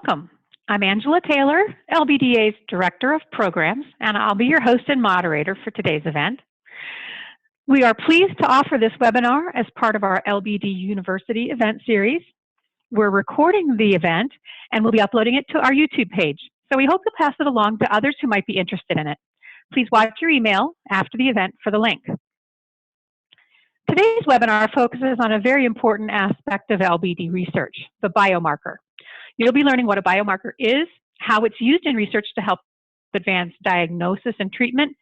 Welcome. I'm Angela Taylor, LBDA's Director of Programs, and I'll be your host and moderator for today's event. We are pleased to offer this webinar as part of our LBD University event series. We're recording the event and we'll be uploading it to our YouTube page, so we hope you'll pass it along to others who might be interested in it. Please watch your email after the event for the link. Today's webinar focuses on a very important aspect of LBD research, the biomarker. You'll be learning what a biomarker is, how it's used in research to help advance diagnosis and treatment,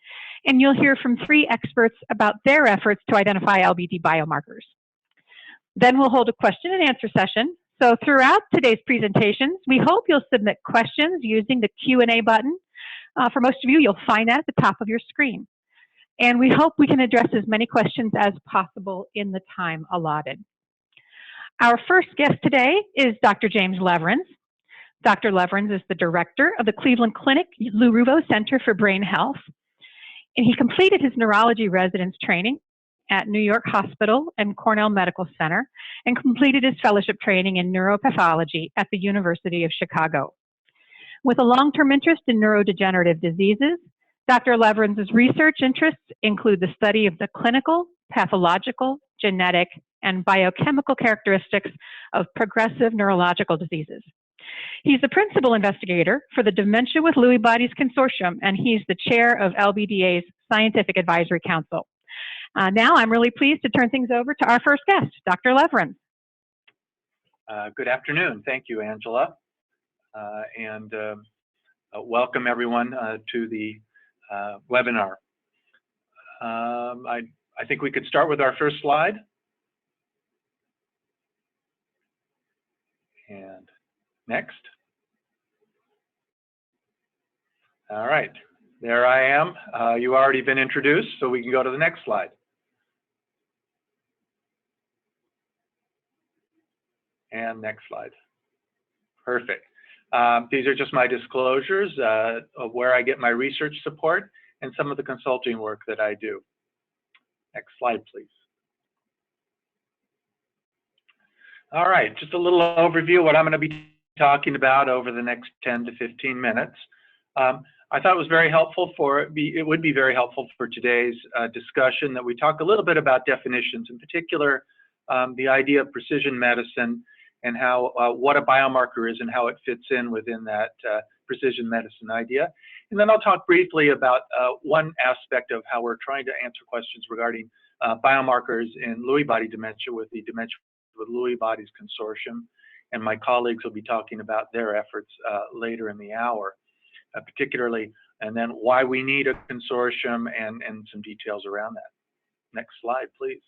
and you'll hear from 3 experts about their efforts to identify LBD biomarkers. Then we'll hold a question and answer session. So throughout today's presentations, we hope you'll submit questions using the Q&A button. For most of you, you'll find that at the top of your screen. And we hope we can address as many questions as possible in the time allotted. Our first guest today is Dr. James Leverins. Dr. Leverins is the director of the Cleveland Clinic Lou Ruvo Center for Brain Health. And he completed his neurology residence training at New York Hospital and Cornell Medical Center and completed his fellowship training in neuropathology at the University of Chicago. With a long-term interest in neurodegenerative diseases, Dr. Leverins' research interests include the study of the clinical, pathological, genetic, and biochemical characteristics of progressive neurological diseases. He's the principal investigator for the Dementia with Lewy Bodies Consortium, and he's the chair of LBDA's Scientific Advisory Council. Now I'm really pleased to turn things over to our first guest, Dr. Leverins. Good afternoon. Thank you, Angela. Welcome everyone to the webinar. I think we could start with our first slide. And next. All right, there I am. You've already been introduced, so we can go to the next slide. And next slide. Perfect. These are just my disclosures of where I get my research support and some of the consulting work that I do. Next slide, please. All right, just a little overview of what I'm going to be talking about over the next 10 to 15 minutes. I thought it was very helpful it would be very helpful for today's discussion that we talk a little bit about definitions, in particular the idea of precision medicine and how what a biomarker is and how it fits in within that precision medicine idea. And then I'll talk briefly about one aspect of how we're trying to answer questions regarding biomarkers in Lewy body dementia with the Dementia with Lewy Bodies Consortium, and my colleagues will be talking about their efforts later in the hour, particularly, and then why we need a consortium and some details around that. Next slide, please.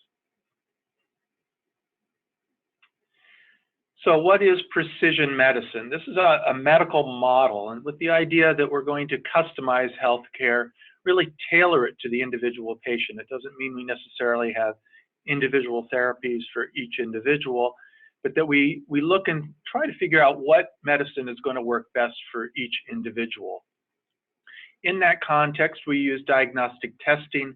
So what is precision medicine? This is a medical model, and with the idea that we're going to customize healthcare, really tailor it to the individual patient. It doesn't mean we necessarily have individual therapies for each individual, but that we look and try to figure out what medicine is going to work best for each individual. In that context, we use diagnostic testing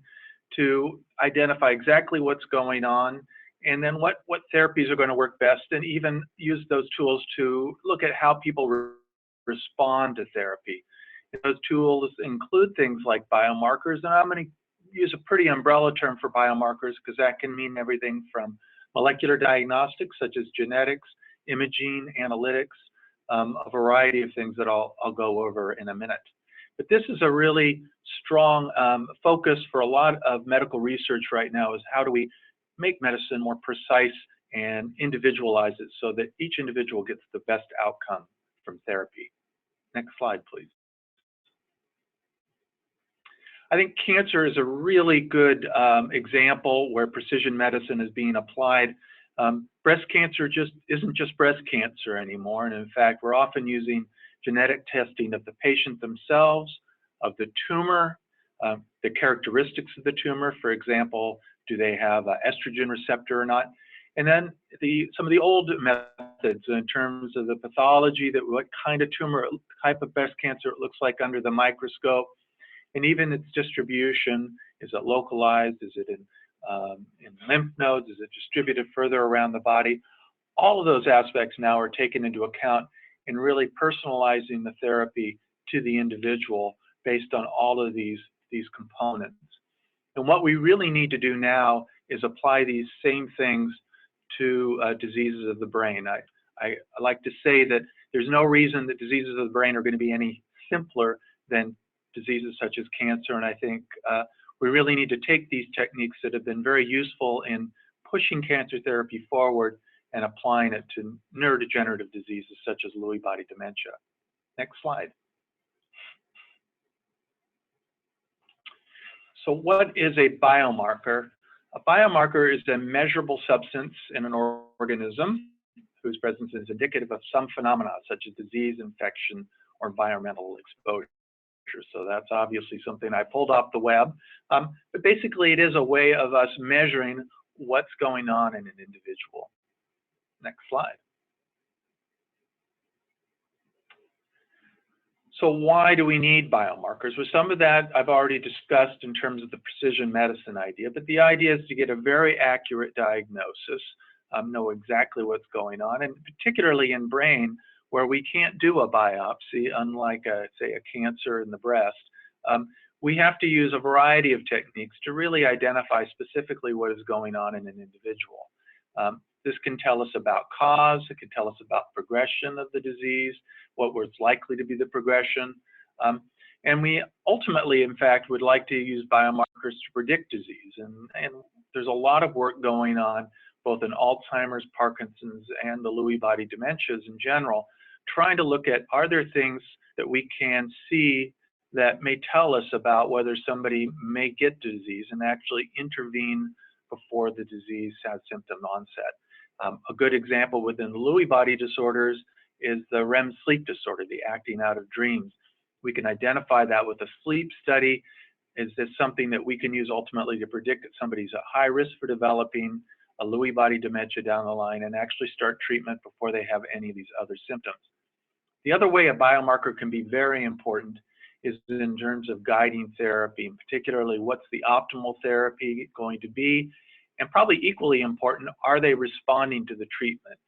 to identify exactly what's going on, and then what therapies are going to work best, and even use those tools to look at how people respond to therapy. And those tools include things like biomarkers, and I'm going to use a pretty umbrella term for biomarkers because that can mean everything from molecular diagnostics such as genetics, imaging, analytics, a variety of things that I'll go over in a minute. But this is a really strong focus for a lot of medical research right now, is how do we make medicine more precise and individualize it so that each individual gets the best outcome from therapy. Next slide, please. I think cancer is a really good example where precision medicine is being applied. Breast cancer isn't just breast cancer anymore, and in fact, we're often using genetic testing of the patient themselves, of the tumor, the characteristics of the tumor. For example, do they have an estrogen receptor or not? And then some of the old methods in terms of the pathology, that what kind of tumor, type of breast cancer it looks like under the microscope, and even its distribution. Is it localized? Is it in lymph nodes? Is it distributed further around the body? All of those aspects now are taken into account and really personalizing the therapy to the individual based on all of these components. And what we really need to do now is apply these same things to diseases of the brain. I like to say that there's no reason that diseases of the brain are going to be any simpler than diseases such as cancer, and I think we really need to take these techniques that have been very useful in pushing cancer therapy forward and applying it to neurodegenerative diseases such as Lewy body dementia. Next slide. So what is a biomarker? A biomarker is a measurable substance in an organism whose presence is indicative of some phenomena such as disease, infection, or environmental exposure. So that's obviously something I pulled off the web. But basically, it is a way of us measuring what's going on in an individual. Next slide. So why do we need biomarkers? Well, some of that I've already discussed in terms of the precision medicine idea, but the idea is to get a very accurate diagnosis, know exactly what's going on, and particularly in brain, where we can't do a biopsy, unlike, say, a cancer in the breast. We have to use a variety of techniques to really identify specifically what is going on in an individual. This can tell us about cause, it can tell us about progression of the disease, what was likely to be the progression. And we ultimately, in fact, would like to use biomarkers to predict disease. And there's a lot of work going on, both in Alzheimer's, Parkinson's, and the Lewy body dementias in general, trying to look at, are there things that we can see that may tell us about whether somebody may get disease and actually intervene before the disease has symptom onset. A good example within the Lewy body disorders is the REM sleep disorder, the acting out of dreams. We can identify that with a sleep study. Is this something that we can use ultimately to predict that somebody's at high risk for developing a Lewy body dementia down the line and actually start treatment before they have any of these other symptoms? The other way a biomarker can be very important is in terms of guiding therapy, and particularly what's the optimal therapy going to be, and probably equally important, are they responding to the treatment?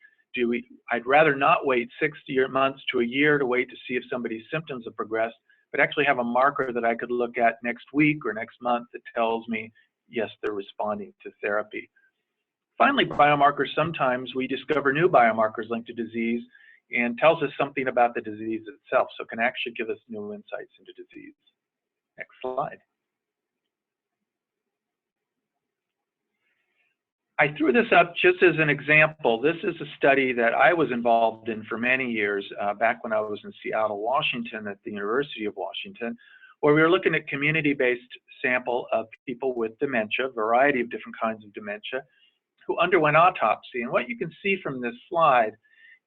I'd rather not wait 6 months to a year to wait to see if somebody's symptoms have progressed, but actually have a marker that I could look at next week or next month that tells me, yes, they're responding to therapy. Finally, biomarkers, sometimes we discover new biomarkers linked to disease and tells us something about the disease itself, so it can actually give us new insights into disease. Next slide. I threw this up just as an example. This is a study that I was involved in for many years, back when I was in Seattle, Washington, at the University of Washington, where we were looking at community-based sample of people with dementia, a variety of different kinds of dementia, who underwent autopsy. And what you can see from this slide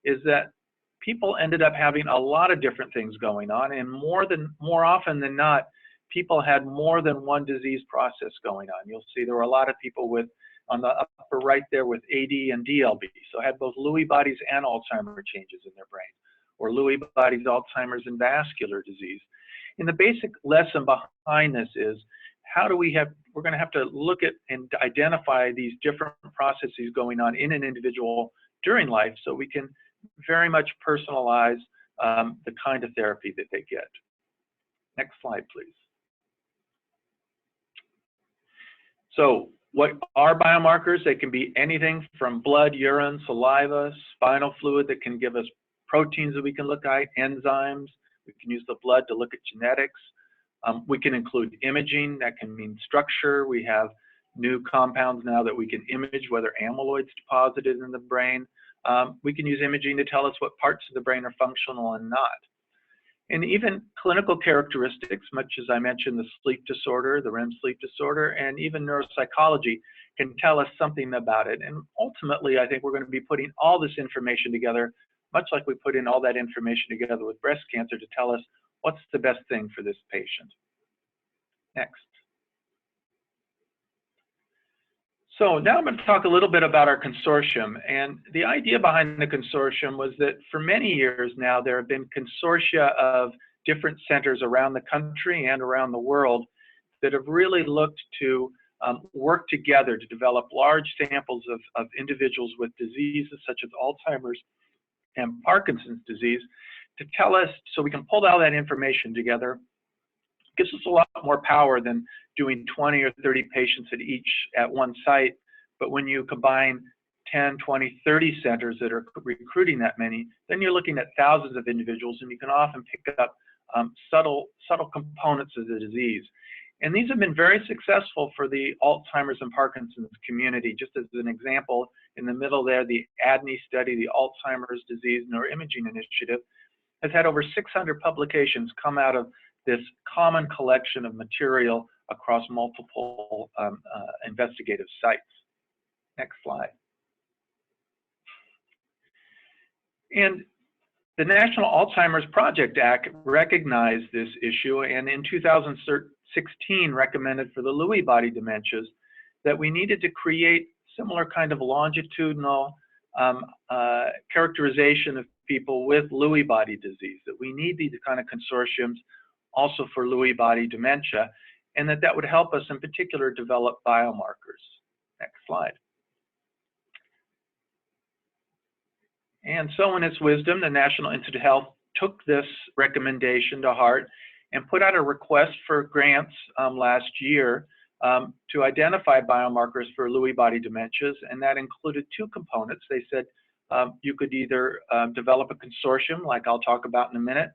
is that people ended up having a lot of different things going on, and more often than not, people had more than one disease process going on. You'll see there were a lot of people with, on the upper right there, with AD and DLB, so had both Lewy bodies and Alzheimer changes in their brain, or Lewy bodies, Alzheimer's, and vascular disease. And the basic lesson behind this is, we're going to have to look at and identify these different processes going on in an individual during life, so we can very much personalize the kind of therapy that they get. Next slide, please. So what are biomarkers? They can be anything from blood, urine, saliva, spinal fluid that can give us proteins that we can look at, enzymes. We can use the blood to look at genetics. We can include imaging. That can mean structure. We have new compounds now that we can image whether amyloid's deposited in the brain. We can use imaging to tell us what parts of the brain are functional and not. And even clinical characteristics, much as I mentioned, the sleep disorder, the REM sleep disorder, and even neuropsychology can tell us something about it. And ultimately, I think we're going to be putting all this information together, much like we put in all that information together with breast cancer, to tell us what's the best thing for this patient. Next. So now I'm going to talk a little bit about our consortium. And the idea behind the consortium was that for many years now, there have been consortia of different centers around the country and around the world that have really looked to work together to develop large samples of individuals with diseases such as Alzheimer's and Parkinson's disease to tell us, so we can pull all that information together. It gives us a lot more power than doing 20 or 30 patients at one site. But when you combine 10, 20, 30 centers that are recruiting that many, then you're looking at thousands of individuals, and you can often pick up subtle components of the disease. And these have been very successful for the Alzheimer's and Parkinson's community. Just as an example, in the middle there, the Adney Study, the Alzheimer's Disease Neuroimaging Initiative, has had over 600 publications come out of this common collection of material across multiple investigative sites. Next slide. And the National Alzheimer's Project Act recognized this issue, and in 2016 recommended for the Lewy body dementias that we needed to create similar kind of longitudinal characterization of people with Lewy body disease, that we need these kind of consortiums also for Lewy body dementia, and that would help us in particular develop biomarkers. Next slide. And so in its wisdom, the National Institute of Health took this recommendation to heart and put out a request for grants last year to identify biomarkers for Lewy body dementias, and that included two components. They said you could either develop a consortium, like I'll talk about in a minute,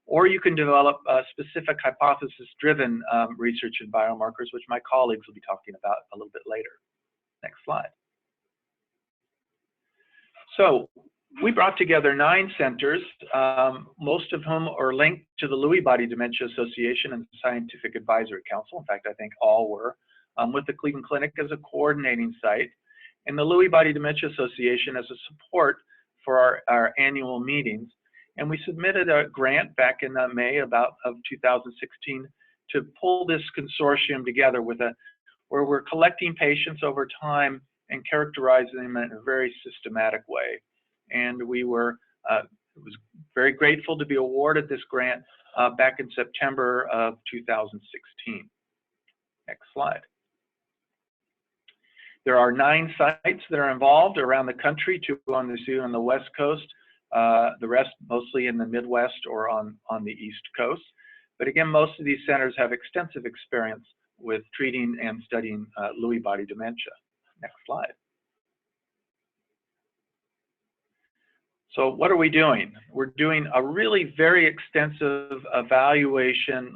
or you can develop specific hypothesis-driven research in biomarkers, which my colleagues will be talking about a little bit later. Next slide. So we brought together 9 centers, most of whom are linked to the Lewy Body Dementia Association and Scientific Advisory Council. In fact, I think all were, with the Cleveland Clinic as a coordinating site, and the Lewy Body Dementia Association as a support for our annual meetings. And we submitted a grant back in May of 2016 to pull this consortium together where we're collecting patients over time and characterizing them in a very systematic way. And we were was very grateful to be awarded this grant back in September of 2016. Next slide. There are 9 sites that are involved around the country, 2 on the West Coast, the rest mostly in the Midwest or on the East Coast. But again, most of these centers have extensive experience with treating and studying Lewy body dementia. Next slide. So what are we doing? We're doing a really very extensive evaluation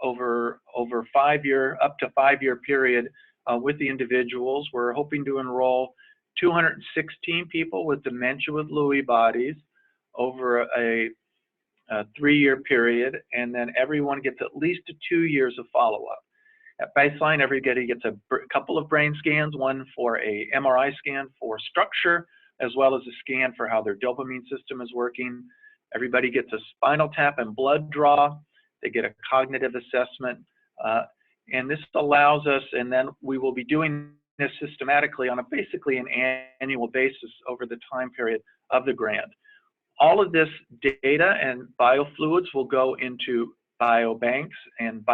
over up to 5-year period with the individuals. We're hoping to enroll 216 people with dementia with Lewy bodies over a 3-year period, and then everyone gets at least 2 years of follow-up. At baseline, everybody gets a couple of brain scans, one for a MRI scan for structure, as well as a scan for how their dopamine system is working. Everybody gets a spinal tap and blood draw. They get a cognitive assessment. And this allows us, and then we will be doing this systematically on basically an annual basis over the time period of the grant. All of this data and biofluids will go into biobanks and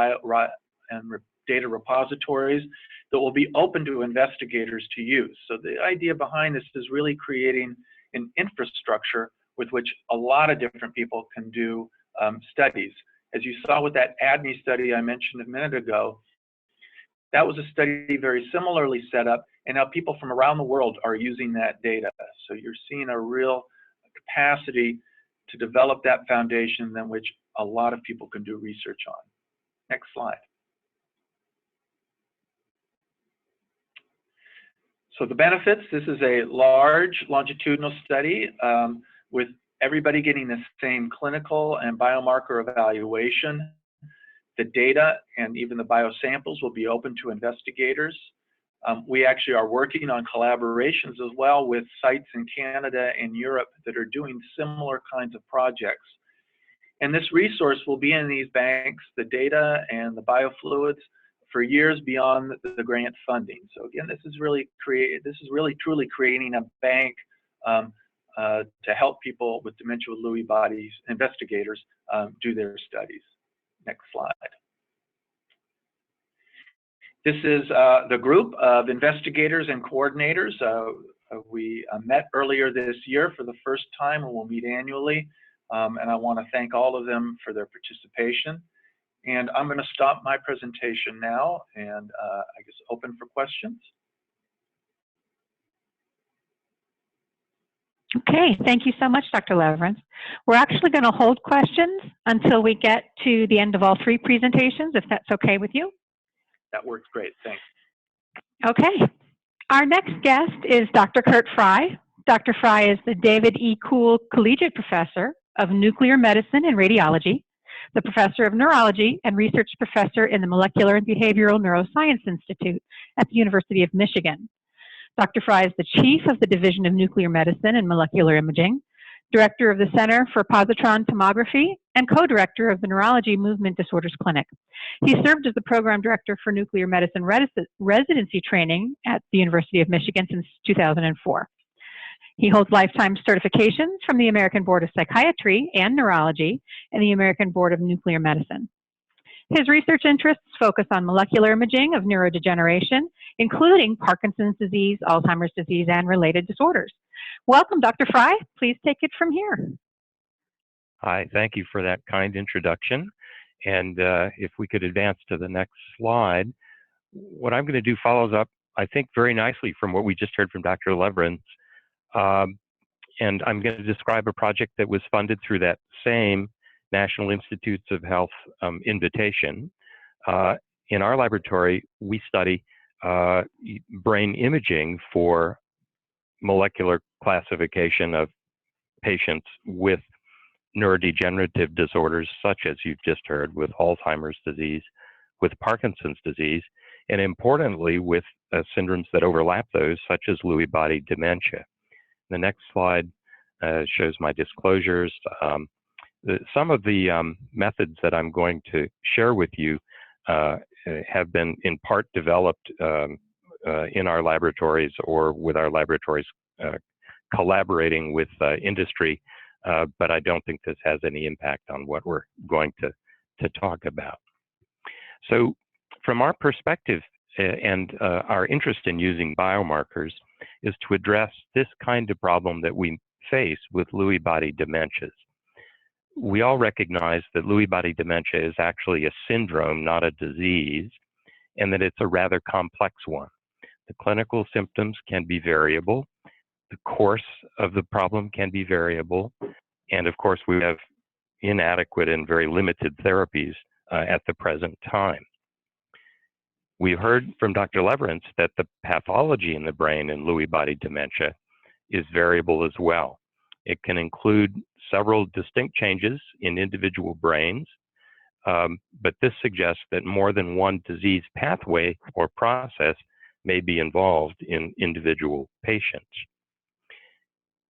data repositories that will be open to investigators to use. So the idea behind this is really creating an infrastructure with which a lot of different people can do studies. As you saw with that Adney study I mentioned a minute ago, that was a study very similarly set up, and now people from around the world are using that data. So you're seeing a real capacity to develop that foundation in which a lot of people can do research on. Next slide. So the benefits, this is a large longitudinal study with everybody getting the same clinical and biomarker evaluation. The data and even the biosamples will be open to investigators. We actually are working on collaborations as well with sites in Canada and Europe that are doing similar kinds of projects. And this resource will be in these banks, the data and the biofluids, for years beyond the grant funding. So again, this is really truly creating a bank to help people with dementia with Lewy bodies, investigators, do their studies. Next slide. This is the group of investigators and coordinators We met earlier this year for the first time, and we'll meet annually. And I want to thank all of them for their participation. And I'm going to stop my presentation now and I guess open for questions. Okay, thank you so much, Dr. Leverance. We're actually going to hold questions until we get to the end of all three presentations, if that's okay with you. That works great, thanks. Okay, our next guest is Dr. Kurt Frey. Dr. Frey is the David E. Kuhl Collegiate Professor of Nuclear Medicine and Radiology, the Professor of Neurology and Research Professor in the Molecular and Behavioral Neuroscience Institute at the University of Michigan. Dr. Frey is the Chief of the Division of Nuclear Medicine and Molecular Imaging, Director of the Center for Positron Tomography, and Co-Director of the Neurology Movement Disorders Clinic. He served as the Program Director for Nuclear Medicine Residency Training at the University of Michigan since 2004. He holds lifetime certifications from the American Board of Psychiatry and Neurology and the American Board of Nuclear Medicine. His research interests focus on molecular imaging of neurodegeneration, including Parkinson's disease, Alzheimer's disease, and related disorders. Welcome, Dr. Frey. Please take it from here. Hi, thank you for that kind introduction. And if we could advance to the next slide, what I'm going to do follows up, I think, very nicely from what we just heard from Dr. Leverance. And I'm going to describe a project that was funded through that same National Institutes of Health invitation. In our laboratory, we study brain imaging for molecular classification of patients with neurodegenerative disorders, such as you've just heard, with Alzheimer's disease, with Parkinson's disease, and importantly, with syndromes that overlap those, such as Lewy body dementia. The next slide shows my disclosures. Some of the methods that I'm going to share with you have been in part developed in our laboratories or with our laboratories collaborating with industry, but I don't think this has any impact on what we're going to talk about. So from our perspective and our interest in using biomarkers is to address this kind of problem that we face with Lewy body dementias. We all recognize that Lewy body dementia is actually a syndrome, not a disease, and that it's a rather complex one. The clinical symptoms can be variable, the course of the problem can be variable, and of course we have inadequate and very limited therapies at the present time. We heard from Dr. Leverance that the pathology in the brain in Lewy body dementia is variable as well. It can include several distinct changes in individual brains, but this suggests that more than one disease pathway or process may be involved in individual patients.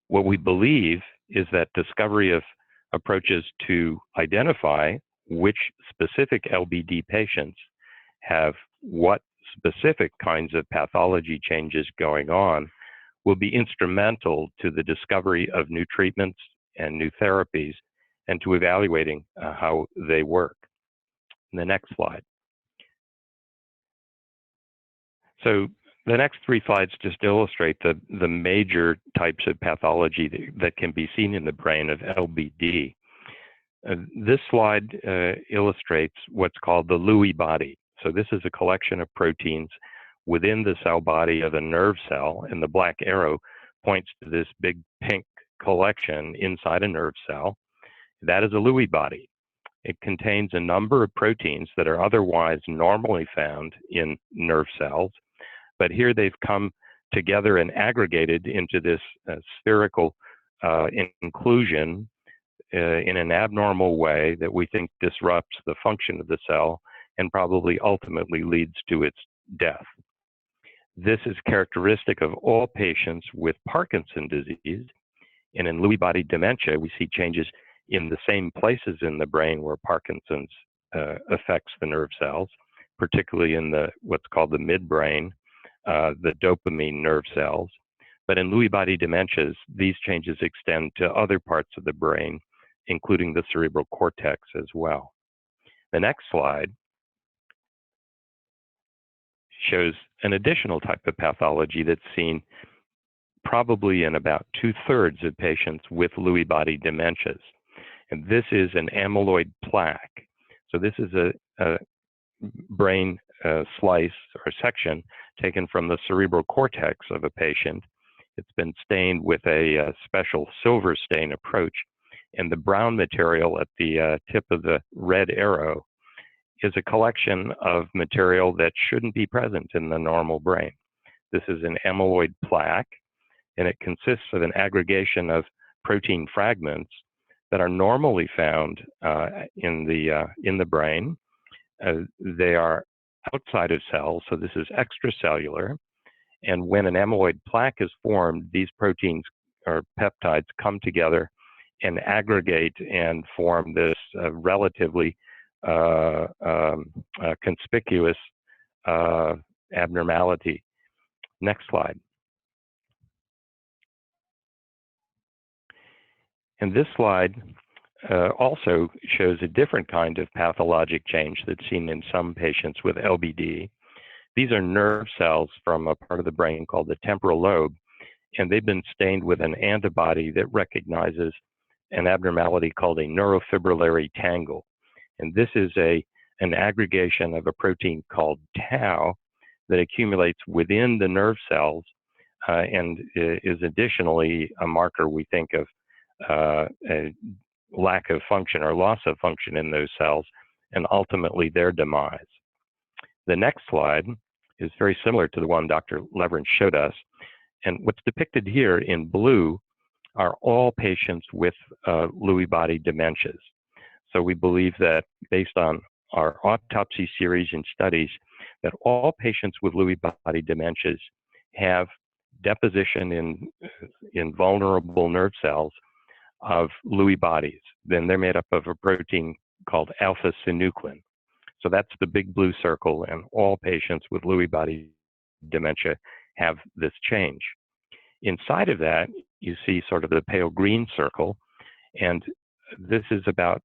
What we believe is that discovery of approaches to identify which specific LBD patients have what specific kinds of pathology changes going on will be instrumental to the discovery of new treatments and new therapies and to evaluating how they work. The next slide. So the next three slides just illustrate the major types of pathology that can be seen in the brain of LBD. This slide illustrates what's called the Lewy body. So this is a collection of proteins within the cell body of a nerve cell, and the black arrow points to this big pink collection inside a nerve cell. That is a Lewy body. It contains a number of proteins that are otherwise normally found in nerve cells, but here they've come together and aggregated into this spherical inclusion in an abnormal way that we think disrupts the function of the cell and probably ultimately leads to its death. This is characteristic of all patients with Parkinson's disease, and in Lewy body dementia, we see changes in the same places in the brain where Parkinson's affects the nerve cells, particularly in what's called the midbrain, the dopamine nerve cells. But in Lewy body dementias, these changes extend to other parts of the brain, including the cerebral cortex as well. The next slide shows an additional type of pathology that's seen probably in about 2/3 of patients with Lewy body dementias. And this is an amyloid plaque. So this is a brain slice or section taken from the cerebral cortex of a patient. It's been stained with a special silver stain approach, and the brown material at the tip of the red arrow is a collection of material that shouldn't be present in the normal brain. This is an amyloid plaque, and it consists of an aggregation of protein fragments that are normally found in the brain. They are outside of cells, so this is extracellular. And when an amyloid plaque is formed, these proteins or peptides come together and aggregate and form this relatively conspicuous abnormality. Next slide. And this slide also shows a different kind of pathologic change that's seen in some patients with LBD. These are nerve cells from a part of the brain called the temporal lobe, and they've been stained with an antibody that recognizes an abnormality called a neurofibrillary tangle. And this is an aggregation of a protein called tau that accumulates within the nerve cells and is additionally a marker, we think, of a lack of function or loss of function in those cells, and ultimately their demise. The next slide is very similar to the one Dr. Leverance showed us. And what's depicted here in blue are all patients with Lewy body dementias. So we believe that based on our autopsy series and studies, that all patients with Lewy body dementias have deposition in vulnerable nerve cells of Lewy bodies. Then they're made up of a protein called alpha-synuclein. So that's the big blue circle, and all patients with Lewy body dementia have this change. Inside of that, you see sort of the pale green circle, and this is about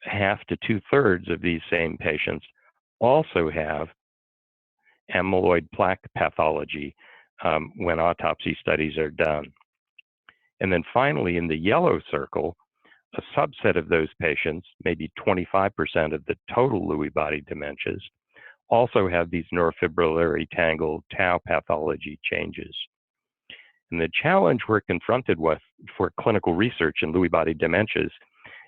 1/2 to 2/3 of these same patients also have amyloid plaque pathology when autopsy studies are done. And then finally, in the yellow circle, a subset of those patients, maybe 25% of the total Lewy body dementias, also have these neurofibrillary tangle tau pathology changes. And the challenge we're confronted with for clinical research in Lewy body dementias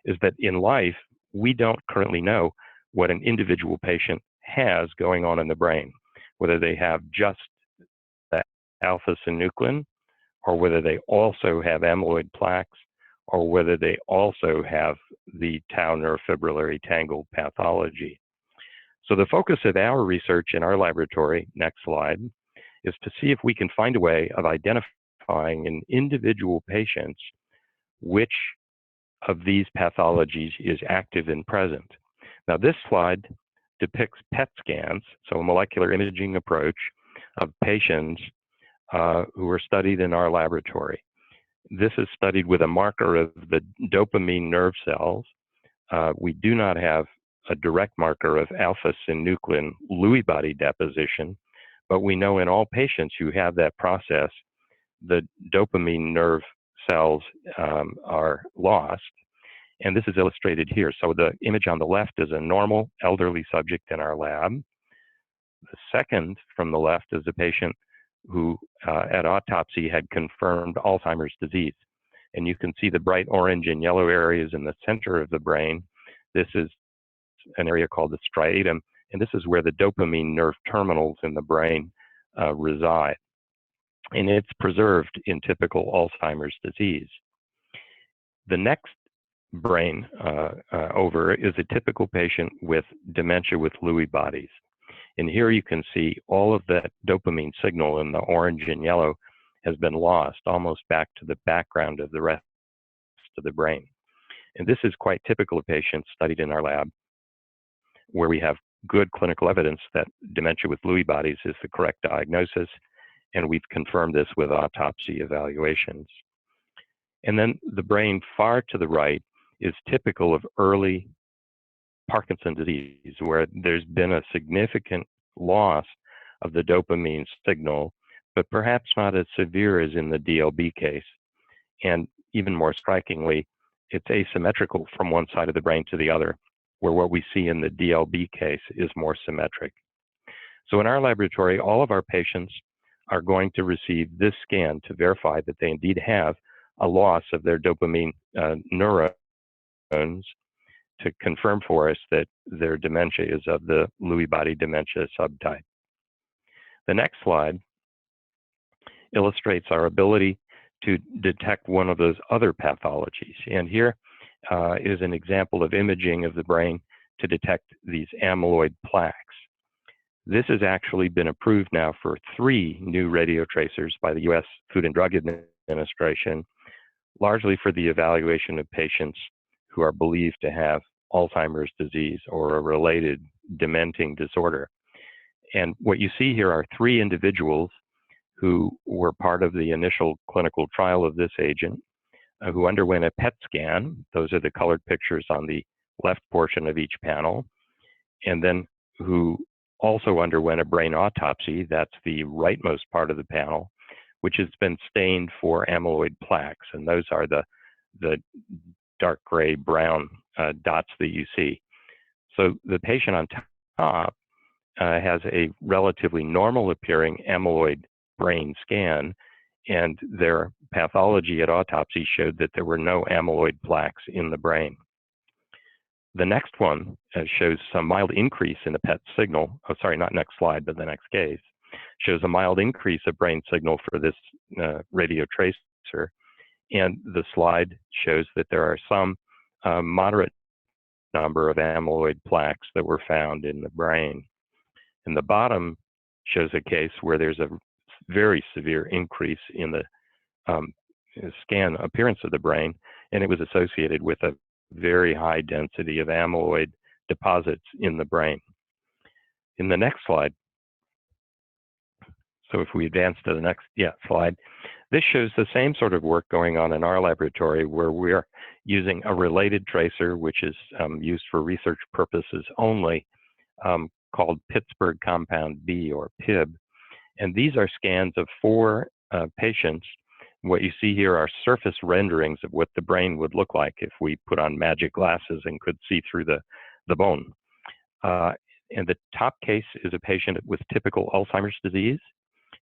is that in life, we don't currently know what an individual patient has going on in the brain, whether they have just that alpha-synuclein, or whether they also have amyloid plaques, or whether they also have the tau neurofibrillary tangle pathology. So the focus of our research in our laboratory, next slide, is to see if we can find a way of identifying in individual patients which of these pathologies is active and present. Now this slide depicts PET scans, so a molecular imaging approach of patients who were studied in our laboratory. This is studied with a marker of the dopamine nerve cells. We do not have a direct marker of alpha-synuclein Lewy body deposition, but we know in all patients who have that process, the dopamine nerve cells are lost. And this is illustrated here. So the image on the left is a normal elderly subject in our lab. The second from the left is a patient who at autopsy had confirmed Alzheimer's disease. And you can see the bright orange and yellow areas in the center of the brain. This is an area called the striatum, and this is where the dopamine nerve terminals in the brain reside. And it's preserved in typical Alzheimer's disease. The next brain over is a typical patient with dementia with Lewy bodies. And here you can see all of that dopamine signal in the orange and yellow has been lost, almost back to the background of the rest of the brain. And this is quite typical of patients studied in our lab, where we have good clinical evidence that dementia with Lewy bodies is the correct diagnosis, and we've confirmed this with autopsy evaluations. And then the brain far to the right is typical of early Parkinson's disease, where there's been a significant loss of the dopamine signal but perhaps not as severe as in the DLB case. And even more strikingly, it's asymmetrical from one side of the brain to the other, where what we see in the DLB case is more symmetric. So in our laboratory, all of our patients are going to receive this scan to verify that they indeed have a loss of their dopamine neurons, to confirm for us that their dementia is of the Lewy body dementia subtype. The next slide illustrates our ability to detect one of those other pathologies. And here is an example of imaging of the brain to detect these amyloid plaques. This has actually been approved now for 3 new radiotracers by the US Food and Drug Administration, largely for the evaluation of patients who are believed to have Alzheimer's disease or a related dementing disorder. And what you see here are 3 individuals who were part of the initial clinical trial of this agent, who underwent a PET scan. Those are the colored pictures on the left portion of each panel, and then who also underwent a brain autopsy. That's the rightmost part of the panel, which has been stained for amyloid plaques, and those are the dark gray brown dots that you see. So the patient on top has a relatively normal appearing amyloid brain scan, and their pathology at autopsy showed that there were no amyloid plaques in the brain. The next one shows some mild increase in the PET signal. Oh, sorry, not next slide, but the next case shows a mild increase of brain signal for this radio tracer. And the slide shows that there are some moderate number of amyloid plaques that were found in the brain. And the bottom shows a case where there's a very severe increase in the scan appearance of the brain, and it was associated with a very high density of amyloid deposits in the brain. In the next slide, so if we advance to the next slide, this shows the same sort of work going on in our laboratory, where we're using a related tracer, which is used for research purposes only, called Pittsburgh Compound B, or PIB. And these are scans of 4 patients. What you see here are surface renderings of what the brain would look like if we put on magic glasses and could see through the bone. And the top case is a patient with typical Alzheimer's disease.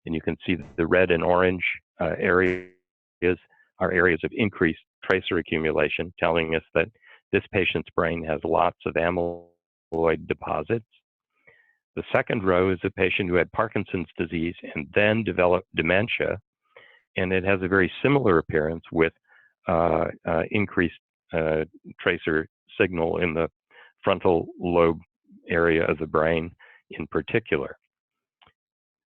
And you can see the red and orange areas are areas of increased tracer accumulation, telling us that this patient's brain has lots of amyloid deposits. The second row is a patient who had Parkinson's disease and then developed dementia, and it has a very similar appearance with increased tracer signal in the frontal lobe area of the brain in particular.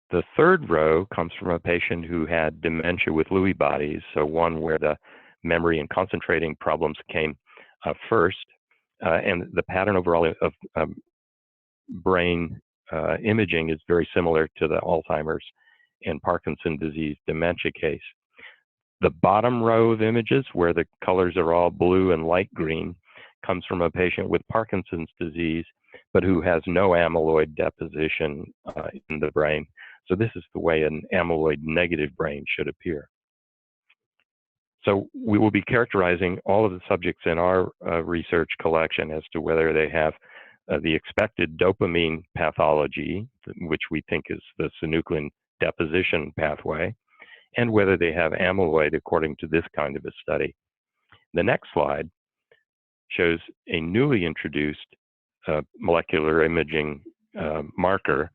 The third row comes from a patient who had dementia with Lewy bodies, so one where the memory and concentrating problems came first, and the pattern overall of brain imaging is very similar to the Alzheimer's and Parkinson's disease dementia case. The bottom row of images, where the colors are all blue and light green, comes from a patient with Parkinson's disease, but who has no amyloid deposition in the brain. So this is the way an amyloid negative brain should appear. So we will be characterizing all of the subjects in our research collection as to whether they have the expected dopamine pathology, which we think is the synuclein deposition pathway, and whether they have amyloid according to this kind of a study. The next slide shows a newly introduced molecular imaging marker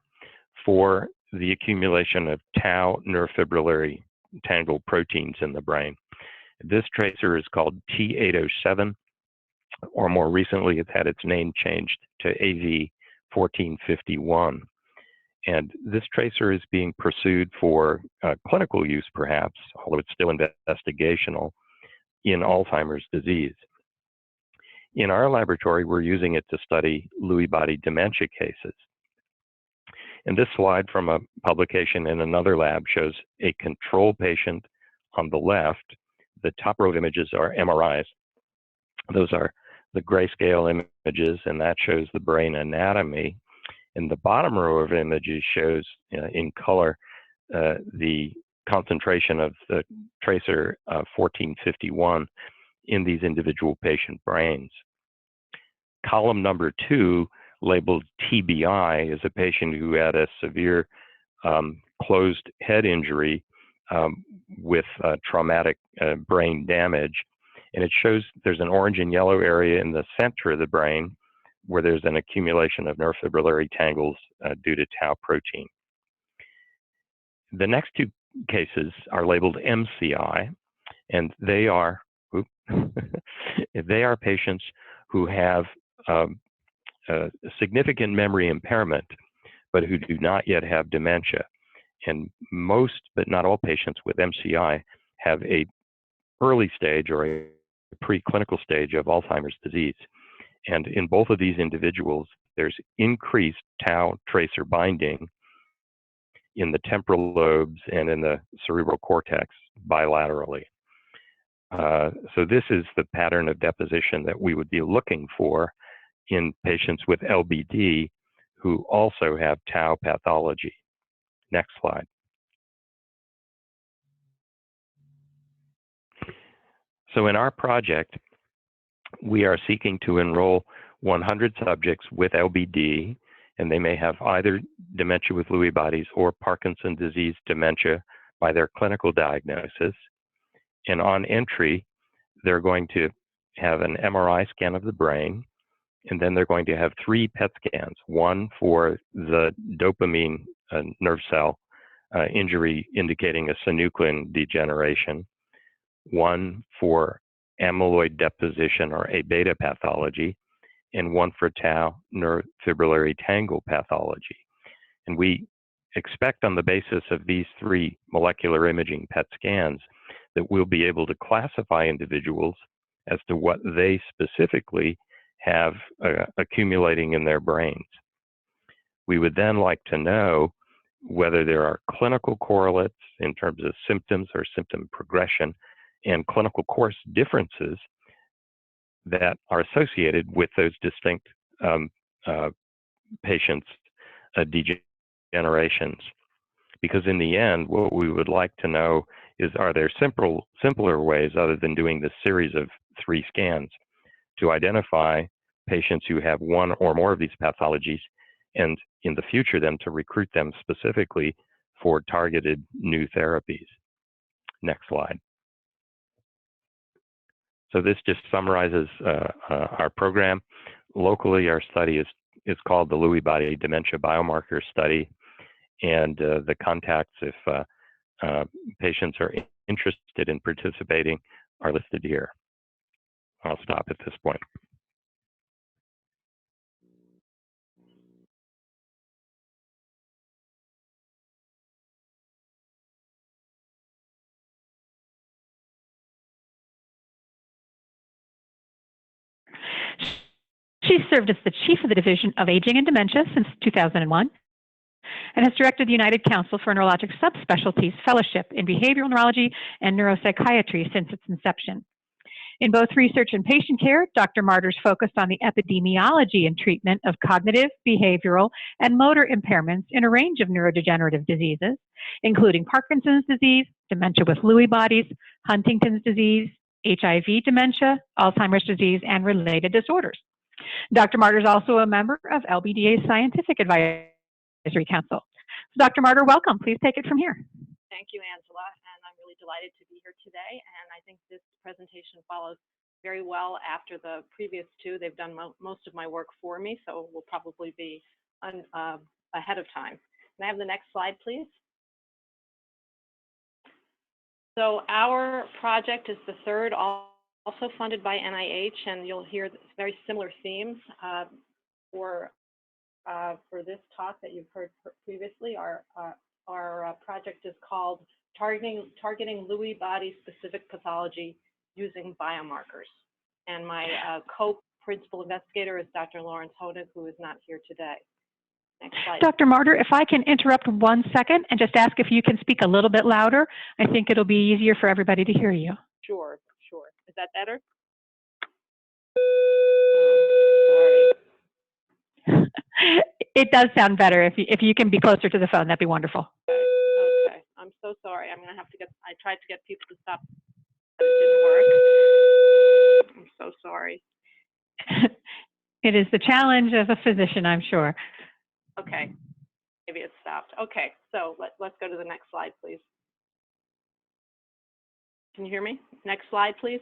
for the accumulation of tau neurofibrillary tangle proteins in the brain. This tracer is called T807, or more recently it's had its name changed to AV1451. And this tracer is being pursued for clinical use perhaps, although it's still investigational, in Alzheimer's disease. In our laboratory, we're using it to study Lewy body dementia cases. And this slide from a publication in another lab shows a control patient on the left. The top row of images are MRIs. Those are the grayscale images, and that shows the brain anatomy. And the bottom row of images shows in color the concentration of the tracer 1451 in these individual patient brains. Column number 2, labeled TBI, is a patient who had a severe closed head injury with traumatic brain damage. And it shows there's an orange and yellow area in the center of the brain where there's an accumulation of neurofibrillary tangles due to tau protein. The next 2 cases are labeled MCI, and they are they are patients who have significant memory impairment, but who do not yet have dementia. And most, but not all patients with MCI have a early stage or a preclinical stage of Alzheimer's disease. And in both of these individuals, there's increased tau tracer binding in the temporal lobes and in the cerebral cortex bilaterally. So this is the pattern of deposition that we would be looking for in patients with LBD who also have tau pathology. Next slide. So in our project, we are seeking to enroll 100 subjects with LBD, and they may have either dementia with Lewy bodies or Parkinson's disease dementia by their clinical diagnosis. And on entry, they're going to have an MRI scan of the brain, and then they're going to have 3 PET scans, one for the dopamine nerve cell injury indicating a synuclein degeneration, one for amyloid deposition or A-beta pathology, and one for tau neurofibrillary tangle pathology. And we expect on the basis of these 3 molecular imaging PET scans that we'll be able to classify individuals as to what they specifically have accumulating in their brains. We would then like to know whether there are clinical correlates in terms of symptoms or symptom progression and clinical course differences that are associated with those distinct patients' degenerations. Because in the end, what we would like to know is, are there simpler ways other than doing this series of 3 scans to identify patients who have one or more of these pathologies, and in the future then to recruit them specifically for targeted new therapies. Next slide. So this just summarizes our program. Locally, our study is called the Lewy Body Dementia Biomarker Study, and the contacts if patients are interested in participating are listed here. I'll stop at this point. She's served as the chief of the Division of Aging and Dementia since 2001 and has directed the United Council for Neurologic Subspecialties Fellowship in Behavioral Neurology and Neuropsychiatry since its inception. In both research and patient care, Dr. Marder's focused on the epidemiology and treatment of cognitive, behavioral, and motor impairments in a range of neurodegenerative diseases, including Parkinson's disease, dementia with Lewy bodies, Huntington's disease, HIV dementia, Alzheimer's disease, and related disorders. Dr. Marder is also a member of LBDA's Scientific Advisory Council. So Dr. Marder, welcome. Please take it from here. Thank you, Angela, and I'm really delighted to be here today. And I think this presentation follows very well after the previous 2. They've done most of my work for me, so we'll probably be ahead of time. Can I have the next slide, please? So our project is the 3rd, also funded by NIH, and you'll hear very similar themes for this talk that you've heard previously. Our project is called Targeting Lewy Body Specific Pathology Using Biomarkers. And my co-principal investigator is Dr. Lawrence Honig, who is not here today. Next slide. Dr. Marder, if I can interrupt 1 second and just ask if you can speak a little bit louder, I think it'll be easier for everybody to hear you. Sure. Is that better? Sorry. It does sound better. If you can be closer to the phone, that'd be wonderful. Okay. so sorry. I'm gonna have to I tried to get people to stop, but it didn't work. I'm so sorry. It is the challenge of a physician, I'm sure. Okay, maybe it stopped. Okay, so let's go to the next slide, please. Can you hear me? Next slide, please.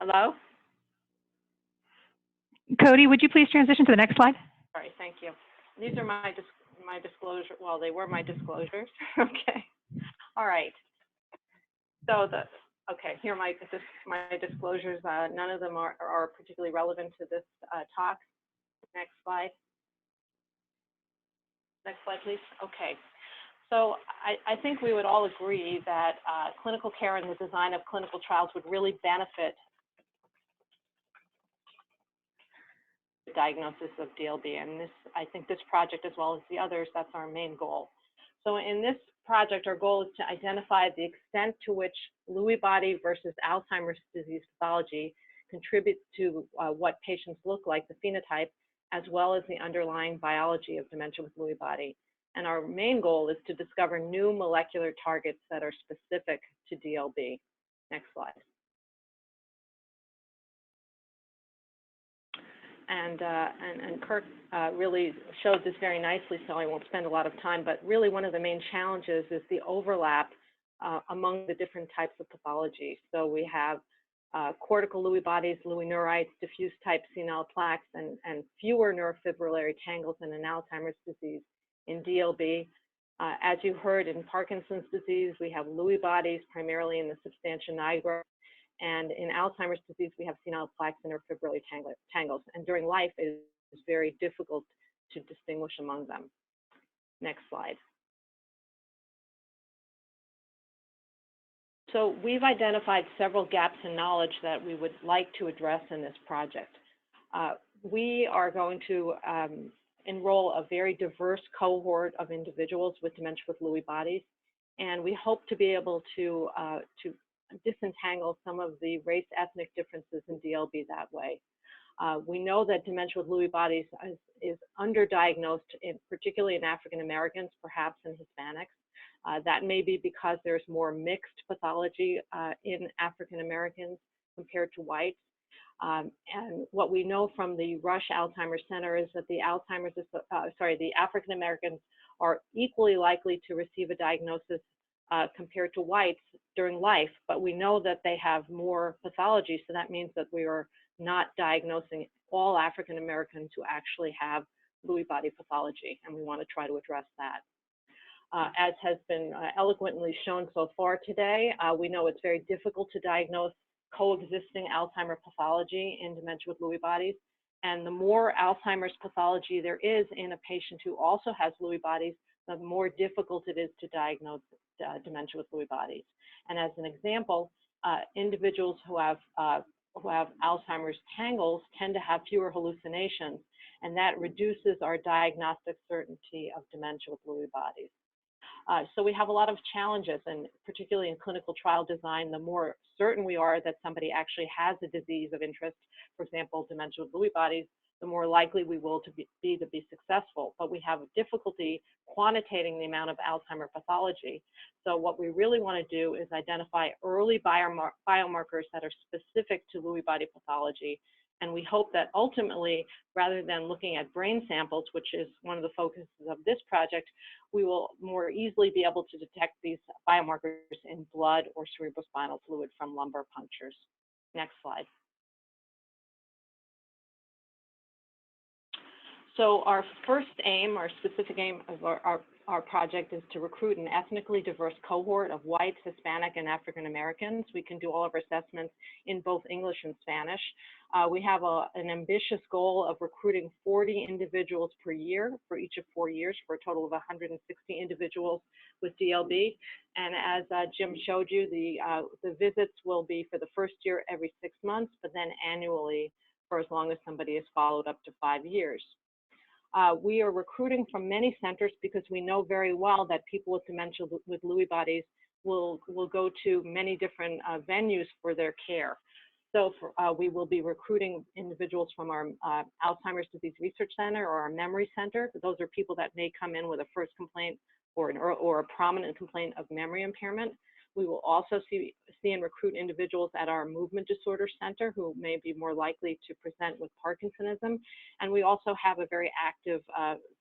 Hello? Cody, would you please transition to the next slide? Sorry, thank you. These are my disclosure. Well, they were my disclosures. Okay. All right. So here are my disclosures. None of them are particularly relevant to this talk. Next slide. Next slide, please. Okay. So I think we would all agree that clinical care and the design of clinical trials would really benefit the diagnosis of DLB. And I think this project, as well as the others, that's our main goal. So in this project, our goal is to identify the extent to which Lewy body versus Alzheimer's disease pathology contributes to what patients look like, the phenotype, as well as the underlying biology of dementia with Lewy body. And our main goal is to discover new molecular targets that are specific to DLB. Next slide. And Kurt really showed this very nicely, so I won't spend a lot of time, but really one of the main challenges is the overlap among the different types of pathology. So we have cortical Lewy bodies, Lewy neurites, diffuse type senile plaques, and fewer neurofibrillary tangles than in Alzheimer's disease. In DLB, as you heard, in Parkinson's disease, we have Lewy bodies primarily in the substantia nigra. And in Alzheimer's disease, we have senile plaques and neurofibrillary tangles. And during life, it is very difficult to distinguish among them. Next slide. So we've identified several gaps in knowledge that we would like to address in this project. We are going to enroll a very diverse cohort of individuals with dementia with Lewy bodies, and we hope to be able to disentangle some of the race ethnic differences in DLB that way. We know that dementia with Lewy bodies is underdiagnosed, particularly in African Americans, perhaps in Hispanics. That may be because there's more mixed pathology in African Americans compared to whites. And what we know from the Rush Alzheimer's Center is that the African Americans are equally likely to receive a diagnosis compared to whites during life, but we know that they have more pathology, so that means that we are not diagnosing all African Americans who actually have Lewy body pathology, and we want to try to address that. As has been eloquently shown so far today, we know it's very difficult to diagnose coexisting Alzheimer pathology in dementia with Lewy bodies, and the more Alzheimer's pathology there is in a patient who also has Lewy bodies, the more difficult it is to diagnose dementia with Lewy bodies. And as an example, individuals who have Alzheimer's tangles tend to have fewer hallucinations, and that reduces our diagnostic certainty of dementia with Lewy bodies. So we have a lot of challenges, and particularly in clinical trial design, the more certain we are that somebody actually has a disease of interest, for example, dementia with Lewy bodies, the more likely we will to be successful. But we have a difficulty quantitating the amount of Alzheimer pathology. So what we really want to do is identify early biomarkers that are specific to Lewy body pathology. And we hope that ultimately, rather than looking at brain samples, which is one of the focuses of this project, we will more easily be able to detect these biomarkers in blood or cerebrospinal fluid from lumbar punctures. Next slide. So our first aim, our specific aim of our project is to recruit an ethnically diverse cohort of whites, Hispanic, and African Americans. We can do all of our assessments in both English and Spanish. We have an ambitious goal of recruiting 40 individuals per year for each of 4 years, for a total of 160 individuals with DLB. And as Jim showed you, the visits will be for the first year every 6 months, but then annually for as long as somebody is followed up to 5 years. We are recruiting from many centers because we know very well that people with dementia with Lewy bodies will go to many different venues for their care. So we will be recruiting individuals from our Alzheimer's Disease Research Center or our Memory Center. Those are people that may come in with a first complaint or a prominent complaint of memory impairment. We will also see and recruit individuals at our Movement Disorder Center who may be more likely to present with Parkinsonism. And we also have a very active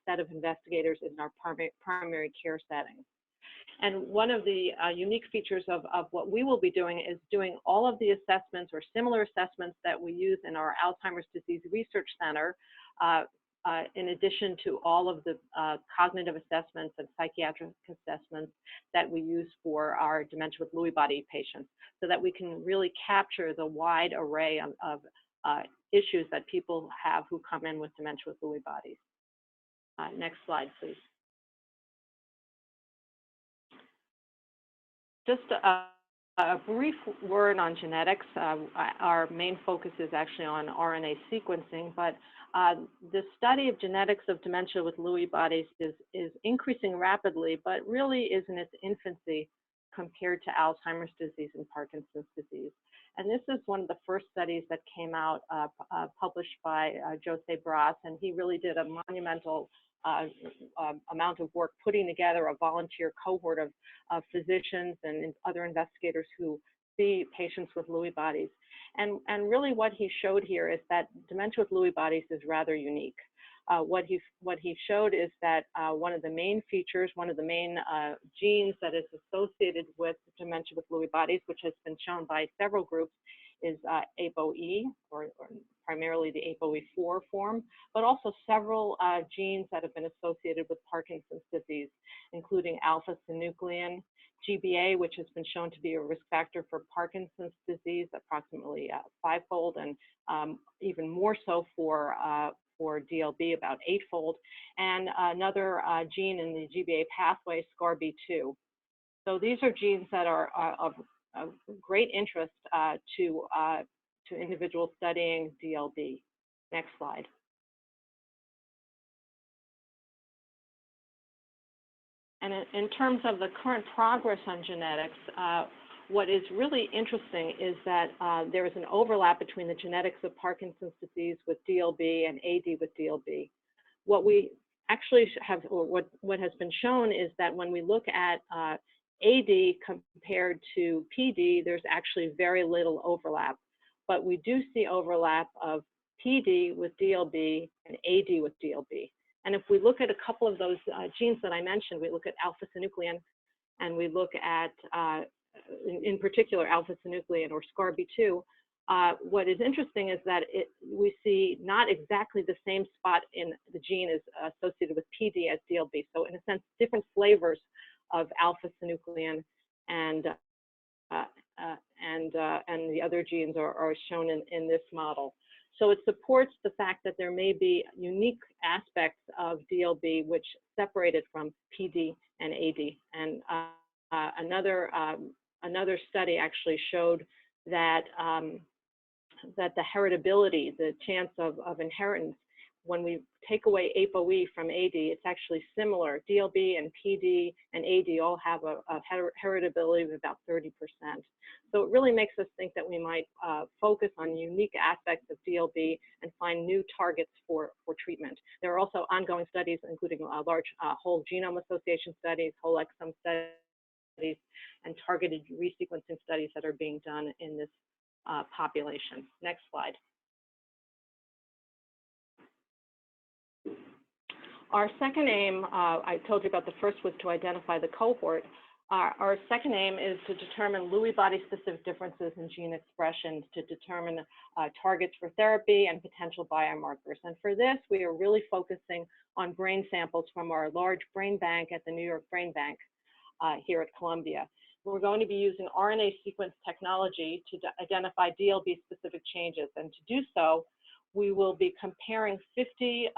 set of investigators in our primary care setting. And one of the unique features of what we will be doing is doing all of the assessments or similar assessments that we use in our Alzheimer's Disease Research Center, in addition to all of the cognitive assessments and psychiatric assessments that we use for our dementia with Lewy body patients, so that we can really capture the wide array of issues that people have who come in with dementia with Lewy bodies. Next slide, please. Just a brief word on genetics. Our main focus is actually on RNA sequencing, but the study of genetics of dementia with Lewy bodies is increasing rapidly, but really is in its infancy compared to Alzheimer's disease and Parkinson's disease. And this is one of the first studies that came out published by Jose Bras, and he really did a monumental amount of work putting together a volunteer cohort of physicians and other investigators who see patients with Lewy bodies. And really what he showed here is that dementia with Lewy bodies is rather unique. What he showed is that one of the main features, one of the main genes that is associated with dementia with Lewy bodies, which has been shown by several groups, is ApoE, or primarily the ApoE4 form, but also several genes that have been associated with Parkinson's disease, including alpha-synuclein, GBA, which has been shown to be a risk factor for Parkinson's disease, approximately fivefold, and even more so for DLB, about eightfold, and another gene in the GBA pathway, SCARB2. So these are genes that are of great interest to individuals studying DLB. Next slide. And in terms of the current progress on genetics, what is really interesting is that there is an overlap between the genetics of Parkinson's disease with DLB and AD with DLB. What we actually have, or what has been shown, is that when we look at AD compared to PD, there's actually very little overlap. But we do see overlap of PD with DLB and AD with DLB. And if we look at a couple of those genes that I mentioned, we look at alpha-synuclein, and we look at, in particular, alpha-synuclein or SCARB2, what is interesting is that we see not exactly the same spot in the gene is associated with PD as DLB. So in a sense, different flavors of alpha-synuclein and the other genes are shown in this model. So it supports the fact that there may be unique aspects of DLB which separated from PD and AD. And another study actually showed that that the heritability, the chance of inheritance, when we take away ApoE from AD, it's actually similar. DLB and PD and AD all have a heritability of about 30%. So it really makes us think that we might focus on unique aspects of DLB and find new targets for treatment. There are also ongoing studies, including large whole genome association studies, whole exome studies, and targeted resequencing studies that are being done in this population. Next slide. Our second aim, I told you about the first was to identify the cohort. Our second aim is to determine Lewy body specific differences in gene expression to determine targets for therapy and potential biomarkers. And for this, we are really focusing on brain samples from our large brain bank at the New York Brain Bank here at Columbia. We're going to be using RNA sequence technology to identify DLB specific changes. And to do so, we will be comparing 50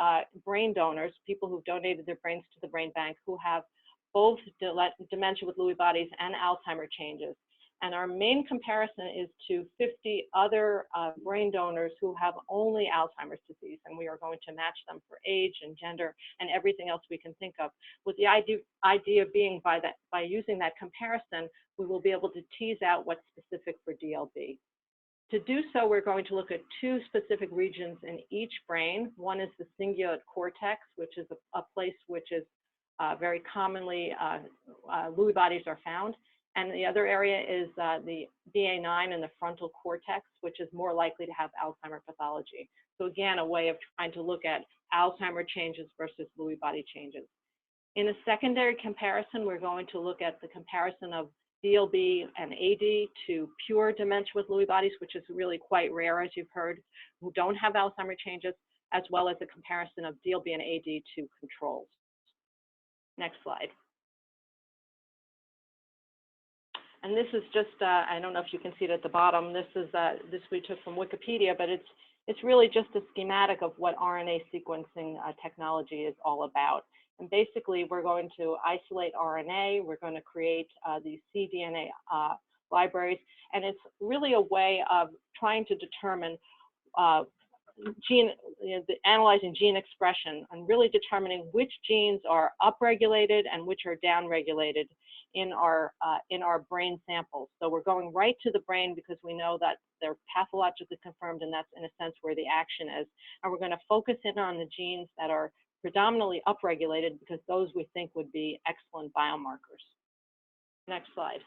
brain donors, people who've donated their brains to the brain bank, who have both dementia with Lewy bodies and Alzheimer changes. And our main comparison is to 50 other brain donors who have only Alzheimer's disease. And we are going to match them for age and gender and everything else we can think of. With the idea being by using that comparison, we will be able to tease out what's specific for DLB. To do so, we're going to look at two specific regions in each brain. One is the cingulate cortex, which is a place which is very commonly Lewy bodies are found. And the other area is the DA9 and the frontal cortex, which is more likely to have Alzheimer pathology. So again, a way of trying to look at Alzheimer changes versus Lewy body changes. In a secondary comparison, we're going to look at the comparison of DLB and AD to pure dementia with Lewy bodies, which is really quite rare, as you've heard, who don't have Alzheimer changes, as well as a comparison of DLB and AD to controls. Next slide. And this is just, I don't know if you can see it at the bottom, this we took from Wikipedia, but it's really just a schematic of what RNA sequencing technology is all about. And basically, we're going to isolate RNA, we're going to create these cDNA libraries, and it's really a way of trying to determine analyzing gene expression and really determining which genes are upregulated and which are downregulated in our brain samples. So we're going right to the brain because we know that they're pathologically confirmed, and that's in a sense where the action is. And we're going to focus in on the genes that are predominantly upregulated because those we think would be excellent biomarkers. Next slide.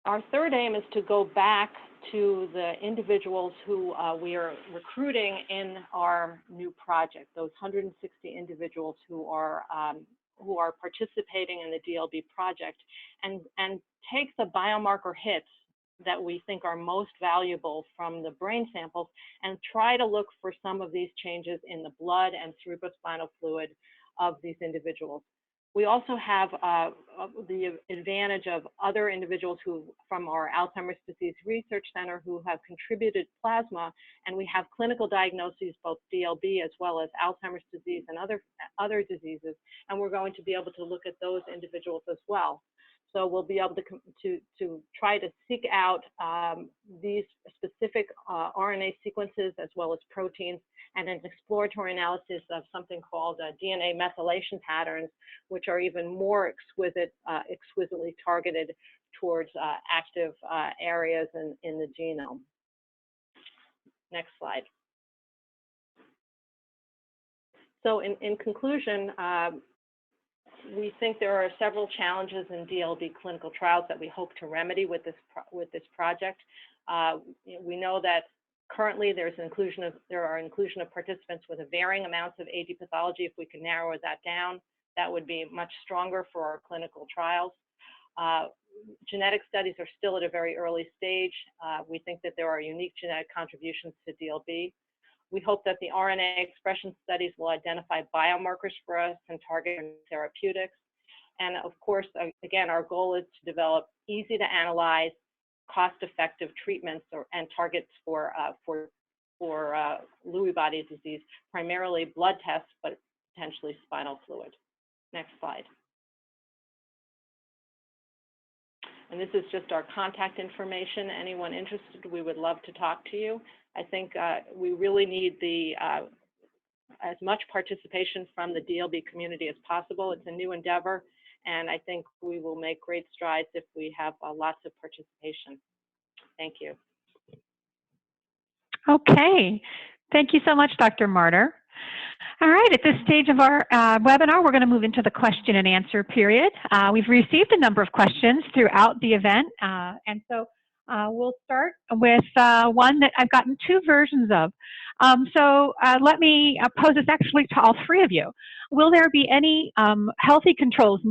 Our third aim is to go back to the individuals who we are recruiting in our new project, those 160 individuals who are participating in the DLB project, and take the biomarker hits that we think are most valuable from the brain samples and try to look for some of these changes in the blood and cerebrospinal fluid of these individuals. We also have the advantage of other individuals who, from our Alzheimer's Disease Research Center, who have contributed plasma, and we have clinical diagnoses, both DLB as well as Alzheimer's disease and other diseases, and we're going to be able to look at those individuals as well. So we'll be able to try to seek out these specific RNA sequences as well as proteins, and an exploratory analysis of something called DNA methylation patterns, which are even more exquisitely targeted towards active areas in the genome. Next slide. So in conclusion, we think there are several challenges in DLB clinical trials that we hope to remedy with this project. We know that currently there are inclusion of participants with a varying amounts of AD pathology. If we can narrow that down, that would be much stronger for our clinical trials. Genetic studies are still at a very early stage. We think that there are unique genetic contributions to DLB. We hope that the RNA expression studies will identify biomarkers for us and target therapeutics. And of course, again, our goal is to develop easy to analyze, cost-effective treatments and targets for Lewy body disease, primarily blood tests, but potentially spinal fluid. Next slide. And this is just our contact information. Anyone interested, we would love to talk to you. I think we really need as much participation from the DLB community as possible. It's a new endeavor, and I think we will make great strides if we have lots of participation. Thank you. Okay. Thank you so much, Dr. Martyr. All right, at this stage of our webinar, we're going to move into the question and answer period. We've received a number of questions throughout the event, and so we'll start with one that I've gotten two versions of. So let me pose this actually to all three of you. Will there be any healthy controls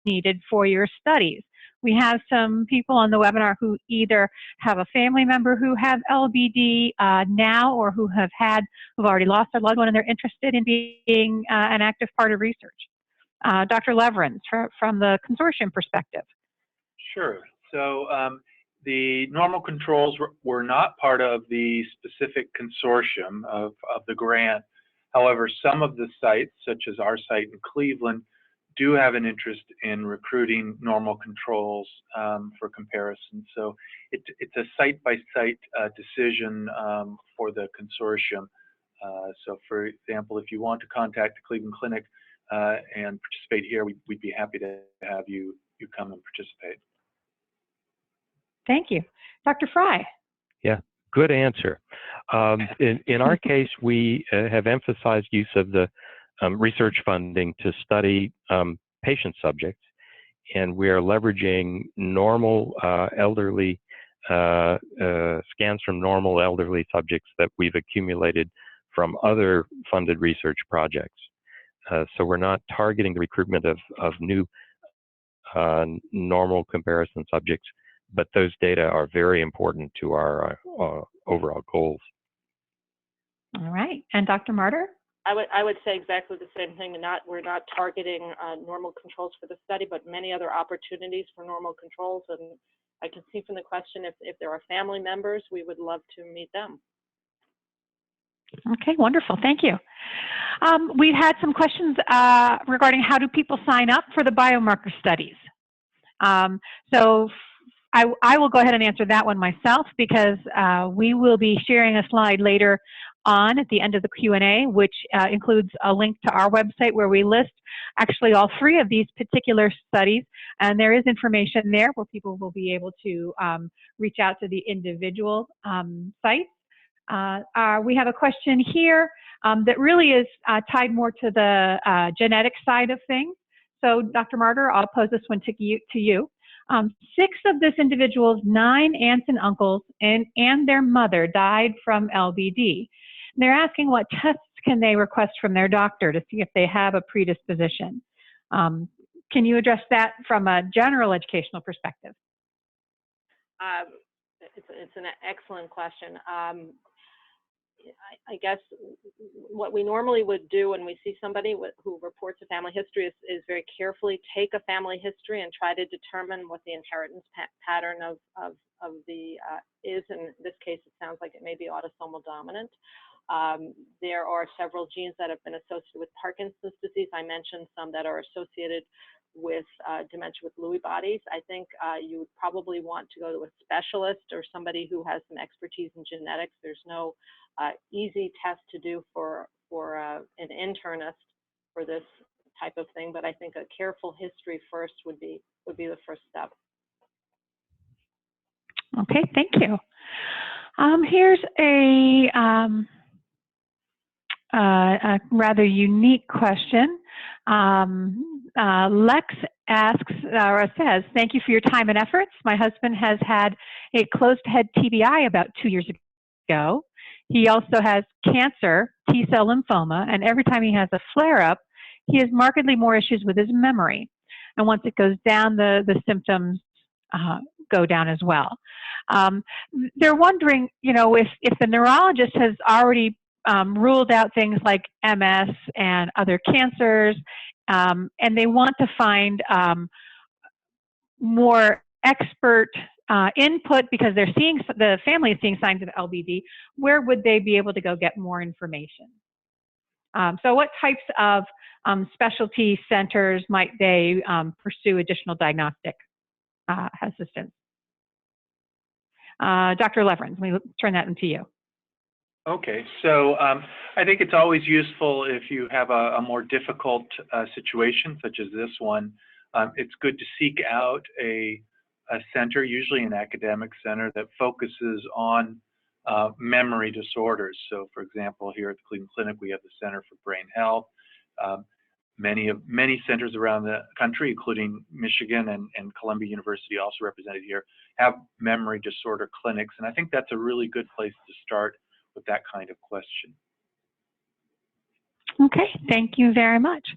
needed for your studies? We have some people on the webinar who either have a family member who have LBD now, or who've already lost their loved one, and they're interested in being an active part of research. Dr. Leverins, from the consortium perspective. Sure. So the normal controls were not part of the specific consortium of the grant. However, some of the sites, such as our site in Cleveland, do have an interest in recruiting normal controls for comparison. So it's a site-by-site decision for the consortium. So for example, if you want to contact the Cleveland Clinic and participate here, we'd be happy to have you come and participate. Thank you. Dr. Frey. Yeah, good answer. In our case, we have emphasized use of the research funding to study patient subjects, and we are leveraging normal elderly scans from normal elderly subjects that we've accumulated from other funded research projects. So we're not targeting the recruitment of new normal comparison subjects, but those data are very important to our overall goals. All right, and Dr. Martyr? I would say exactly the same thing. We're not targeting normal controls for the study, but many other opportunities for normal controls. And I can see from the question if there are family members, we would love to meet them. Okay, wonderful. Thank you. We've had some questions regarding how do people sign up for the biomarker studies. So I will go ahead and answer that one myself, because we will be sharing a slide later on at the end of the Q&A, which includes a link to our website where we list actually all 3 of these particular studies, and there is information there where people will be able to reach out to the individual sites. We have a question here that really is tied more to the genetic side of things. So Dr. Martyr, I'll pose this one to you. 6 of this individual's 9 aunts and uncles and their mother died from LBD. They're asking what tests can they request from their doctor to see if they have a predisposition. Can you address that from a general educational perspective? It's an excellent question. I guess what we normally would do when we see somebody who reports a family history is very carefully take a family history and try to determine what the inheritance pattern of the is. In this case, it sounds like it may be autosomal dominant. There are several genes that have been associated with Parkinson's disease. I mentioned some that are associated with dementia with Lewy bodies. I think you would probably want to go to a specialist or somebody who has some expertise in genetics. There's no easy test to do for an internist for this type of thing, but I think a careful history first would be the first step. Okay, thank you. Here's a rather unique question. Lex asks or says, "Thank you for your time and efforts. My husband has had a closed head TBI about 2 years ago. He also has cancer, T-cell lymphoma, and every time he has a flare-up, he has markedly more issues with his memory. And once it goes down, the symptoms go down as well." They're wondering, you know, if the neurologist has already ruled out things like MS and other cancers, and they want to find more expert input because they're seeing, the family is seeing signs of LBD, where would they be able to go get more information? So what types of specialty centers might they pursue additional diagnostic assistance? Dr. Leverins, let me turn that into you. Okay, so I think it's always useful if you have a more difficult situation such as this one. It's good to seek out a center, usually an academic center, that focuses on memory disorders. So, for example, here at the Cleveland Clinic, we have the Center for Brain Health. Many centers around the country, including Michigan and Columbia University, also represented here, have memory disorder clinics, and I think that's a really good place to start with that kind of question. Okay, thank you very much.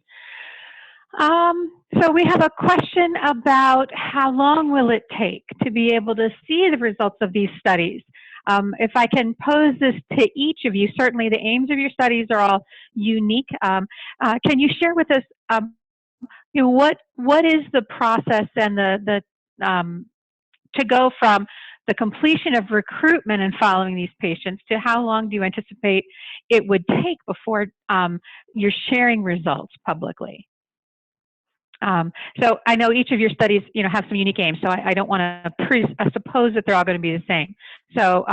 So we have a question about how long will it take to be able to see the results of these studies? If I can pose this to each of you, certainly the aims of your studies are all unique. Can you share with us, you know, what is the process and to go from the completion of recruitment and following these patients to how long do you anticipate it would take before you're sharing results publicly? So I know each of your studies, you know, have some unique aims, so I don't want to suppose that they're all going to be the same. So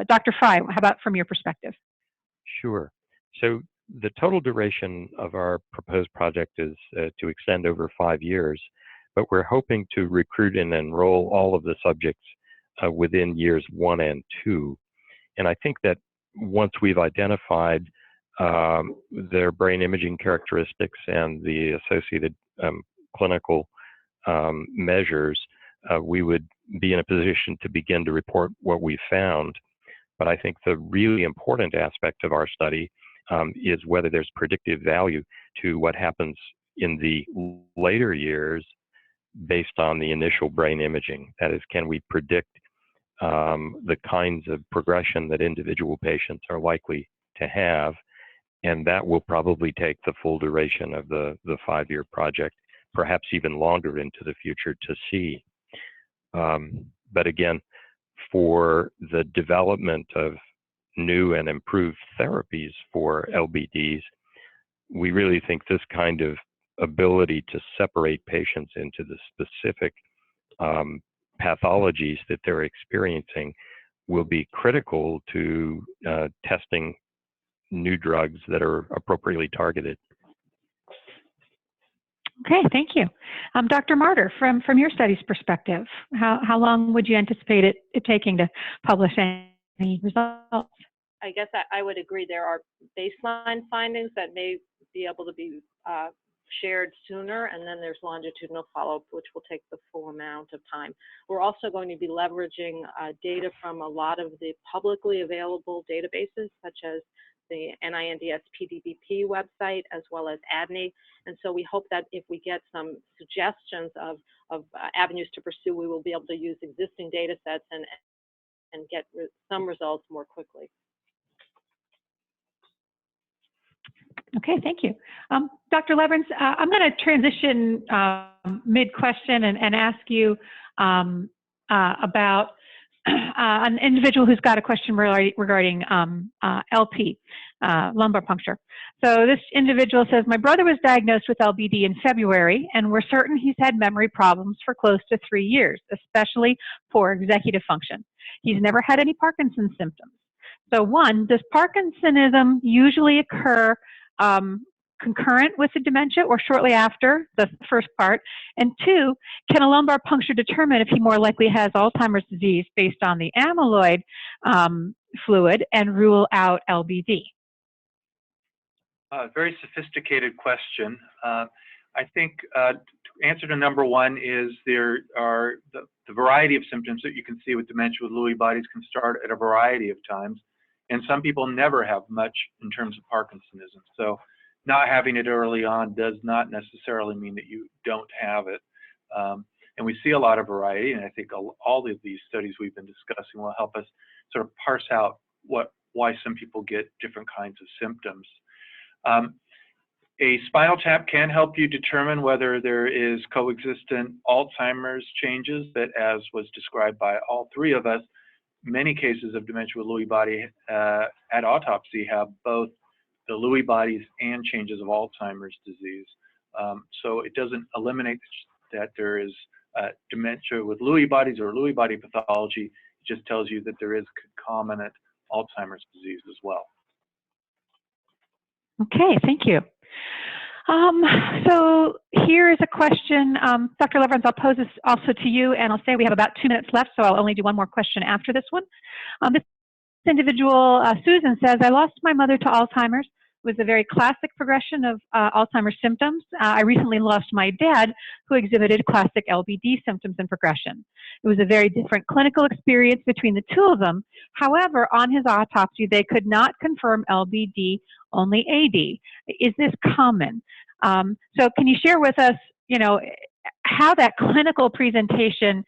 Dr. Frey, how about from your perspective? Sure. So the total duration of our proposed project is to extend over 5 years, but we're hoping to recruit and enroll all of the subjects within years 1 and 2. And I think that once we've identified their brain imaging characteristics and the associated clinical measures, we would be in a position to begin to report what we found. But I think the really important aspect of our study is whether there's predictive value to what happens in the later years based on the initial brain imaging. That is, can we predict the kinds of progression that individual patients are likely to have? And that will probably take the full duration of the 5-year project, perhaps even longer into the future to see. But again, for the development of new and improved therapies for LBDs, we really think this kind of ability to separate patients into the specific pathologies that they're experiencing will be critical to testing new drugs that are appropriately targeted. Okay, thank you. Dr. Martyr, from your study's perspective, how long would you anticipate it taking to publish any results? I guess I would agree there are baseline findings that may be able to be shared sooner, and then there's longitudinal follow-up, which will take the full amount of time. We're also going to be leveraging data from a lot of the publicly available databases, such as the NINDS PDBP website, as well as Adney. And so we hope that if we get some suggestions of avenues to pursue, we will be able to use existing data sets and get some results more quickly. Okay, thank you. Dr. Leverance, I'm going to transition mid-question and ask you about an individual who's got a question regarding LP, lumbar puncture. So this individual says, my brother was diagnosed with LBD in February, and we're certain he's had memory problems for close to 3 years, especially poor executive function. He's never had any Parkinson's symptoms. So 1, does Parkinsonism usually occur concurrent with the dementia or shortly after, the first part? And 2, can a lumbar puncture determine if he more likely has Alzheimer's disease based on the amyloid fluid and rule out LBD? Very sophisticated question. I think answer to number 1 is there are the variety of symptoms that you can see with dementia with Lewy bodies can start at a variety of times. And some people never have much in terms of Parkinsonism. So not having it early on does not necessarily mean that you don't have it. And we see a lot of variety, and I think all of these studies we've been discussing will help us sort of parse out why some people get different kinds of symptoms. A spinal tap can help you determine whether there is coexistent Alzheimer's changes that, as was described by all 3 of us, many cases of dementia with Lewy body at autopsy have both the Lewy bodies and changes of Alzheimer's disease. So it doesn't eliminate that there is dementia with Lewy bodies or Lewy body pathology. It just tells you that there is concomitant Alzheimer's disease as well. Okay, thank you. So here is a question, Dr. Leverance, I'll pose this also to you, and I'll say we have about 2 minutes left, so I'll only do one more question after this one. This individual, Susan, says, I lost my mother to Alzheimer's. It was a very classic progression of Alzheimer's symptoms. I recently lost my dad, who exhibited classic LBD symptoms and progression. It was a very different clinical experience between the 2 of them. However, on his autopsy, they could not confirm LBD, only AD. Is this common? So can you share with us, how that clinical presentation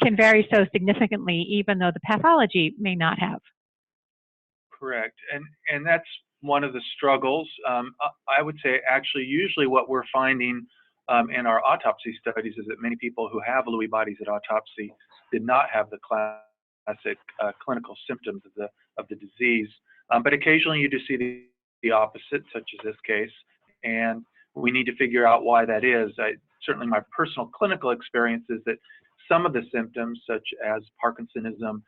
can vary so significantly, even though the pathology may not have? Correct, and that's one of the struggles. I would say actually usually what we're finding in our autopsy studies is that many people who have Lewy bodies at autopsy did not have the classic clinical symptoms of the disease. But occasionally you do see the opposite, such as this case, and we need to figure out why that is. Certainly my personal clinical experience is that some of the symptoms, such as Parkinsonism,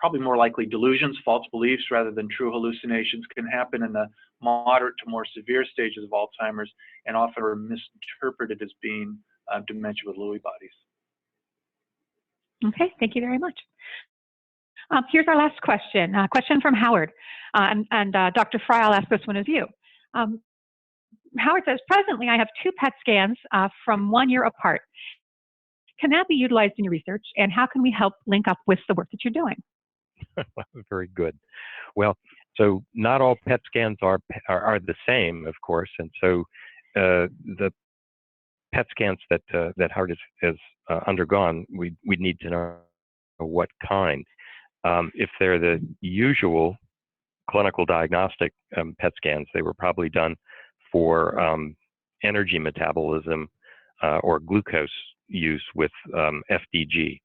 probably more likely delusions, false beliefs, rather than true hallucinations, can happen in the moderate to more severe stages of Alzheimer's and often are misinterpreted as being dementia with Lewy bodies. Okay, thank you very much. Here's our last question, a question from Howard. Dr. Frey, I'll ask this one of you. Howard says, presently I have 2 PET scans from 1 year apart. Can that be utilized in your research, and how can we help link up with the work that you're doing? Very good. Well, so not all PET scans are the same, of course, and so the PET scans that Howard has undergone, we'd need to know what kind. If they're the usual clinical diagnostic PET scans, they were probably done for energy metabolism or glucose use with FDG,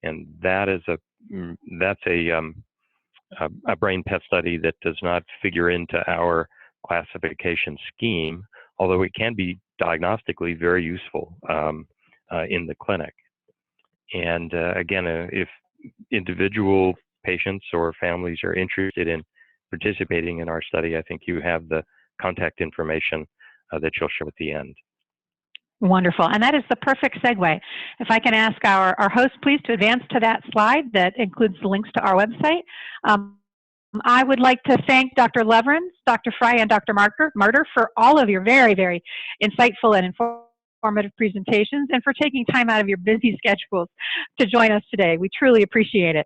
and that's a brain PET study that does not figure into our classification scheme, although it can be diagnostically very useful in the clinic. And again, if individual patients or families are interested in participating in our study, I think you have the contact information that you'll show at the end. Wonderful, and that is the perfect segue. If I can ask our host, please, to advance to that slide that includes the links to our website. I would like to thank Dr. Leverins, Dr. Frey, and Dr. Martyr for all of your very, very insightful and informative presentations, and for taking time out of your busy schedules to join us today. We truly appreciate it.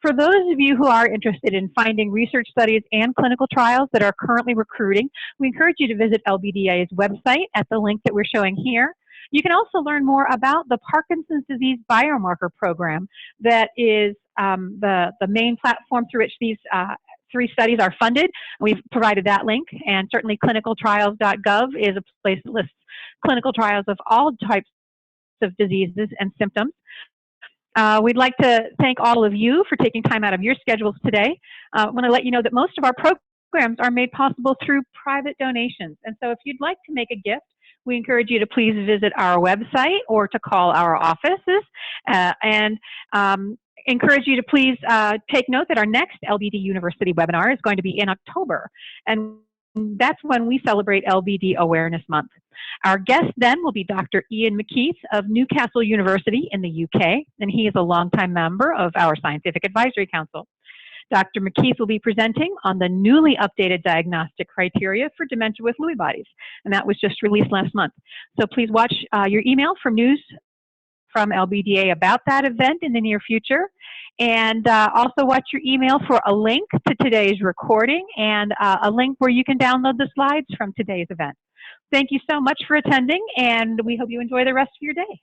For those of you who are interested in finding research studies and clinical trials that are currently recruiting, we encourage you to visit LBDA's website at the link that we're showing here. You can also learn more about the Parkinson's disease biomarker program that is the main platform through which these 3 studies are funded. We've provided that link, and certainly clinicaltrials.gov is a place that lists clinical trials of all types of diseases and symptoms. We'd like to thank all of you for taking time out of your schedules today. I want to let you know that most of our programs are made possible through private donations. And so if you'd like to make a gift, we encourage you to please visit our website or to call our offices, and encourage you to please take note that our next LBD University webinar is going to be in October. And that's when we celebrate LBD Awareness Month. Our guest then will be Dr. Ian McKeith of Newcastle University in the UK, and he is a longtime member of our Scientific Advisory Council. Dr. McKeith will be presenting on the newly updated diagnostic criteria for dementia with Lewy bodies, and that was just released last month. So please watch your email from news from LBDA about that event in the near future, and also watch your email for a link to today's recording and a link where you can download the slides from today's event. Thank you so much for attending, and we hope you enjoy the rest of your day.